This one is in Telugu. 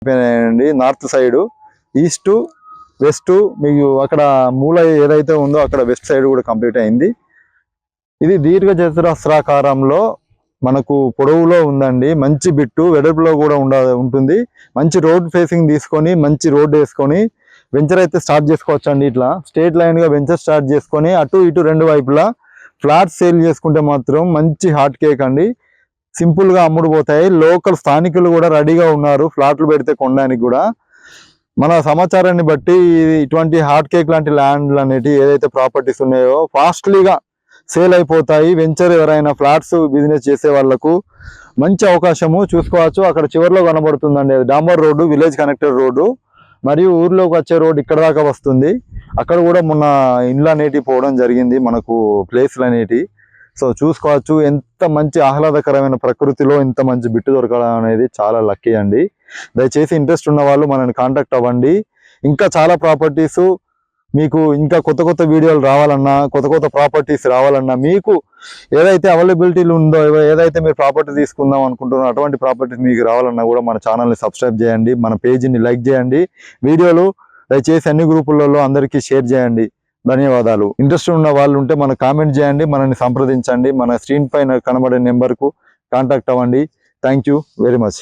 అయిపోయినాయండి. నార్త్ సైడ్, ఈస్ట్, వెస్ట్, మీకు అక్కడ మూల ఏదైతే ఉందో అక్కడ వెస్ట్ సైడ్ కూడా కంప్లీట్ అయింది. ఇది దీర్ఘ చతురస్రాకారంలో మనకు పొడవులో ఉందండి. మంచి బిట్టు, వెడల్పులో కూడా ఉంటుంది. మంచి రోడ్ ఫేసింగ్ తీసుకొని మంచి రోడ్ వేసుకొని వెంచర్ అయితే స్టార్ట్ చేసుకోవచ్చు అండి. ఇట్లా స్ట్రేట్ లైన్ గా వెంచర్ స్టార్ట్ చేసుకొని అటు ఇటు రెండు వైపులా ఫ్లాట్ సేల్ చేసుకుంటే మాత్రం మంచి హాట్ కేక్ అండి. సింపుల్ గా అమ్ముడు పోతాయి. లోకల్ స్థానికులు కూడా రెడీగా ఉన్నారు ఫ్లాట్లు పెడితే కొనడానికి కూడా. మన సమాచారాన్ని బట్టి ఇటువంటి హాట్ కేక్ లాంటి ల్యాండ్లు అనేవి ఏదైతే ప్రాపర్టీస్ ఉన్నాయో ఫాస్ట్లీగా సేల్ అయిపోతాయి. వెంచర్ ఎవరైనా ఫ్లాట్స్ బిజినెస్ చేసే వాళ్ళకు మంచి అవకాశము చూసుకోవచ్చు. అక్కడ చివరిలో కనబడుతుందండి డాంబర్ రోడ్డు, విలేజ్ కనెక్టెడ్ రోడ్డు, మరియు ఊర్లోకి వచ్చే రోడ్డు ఇక్కడ దాకా వస్తుంది. అక్కడ కూడా మొన్న ఇండ్లు అనేటివి పోవడం జరిగింది, మనకు ప్లేస్లు అనేటివి. సో చూసుకోవచ్చు. ఎంత మంచి ఆహ్లాదకరమైన ప్రకృతిలో ఇంత మంచి బిట్టు దొరకడం అనేది చాలా లక్కీ అండి. దయచేసి ఇంట్రెస్ట్ ఉన్న వాళ్ళు మనల్ని కాంటాక్ట్ అవ్వండి. ఇంకా చాలా ప్రాపర్టీస్ మీకు, ఇంకా కొత్త కొత్త వీడియోలు రావాలన్నా, కొత్త కొత్త ప్రాపర్టీస్ రావాలన్నా, మీకు ఏదైతే అవైలబిలిటీలు ఉందో, ఏదైతే మీరు ప్రాపర్టీ తీసుకుందాం అనుకుంటున్నారో అటువంటి ప్రాపర్టీస్ మీకు రావాలన్నా కూడా మన ఛానల్ని సబ్స్క్రైబ్ చేయండి, మన పేజీని లైక్ చేయండి, వీడియోలు దయచేసి అన్ని గ్రూపులలో అందరికీ షేర్ చేయండి. ధన్యవాదాలు. ఇంట్రెస్ట్ ఉన్న వాళ్ళు ఉంటే మనకు కామెంట్ చేయండి, మనల్ని సంప్రదించండి. మన స్క్రీన్ పైన కనబడే నెంబర్కు కాంటాక్ట్ అవ్వండి. Thank you very much.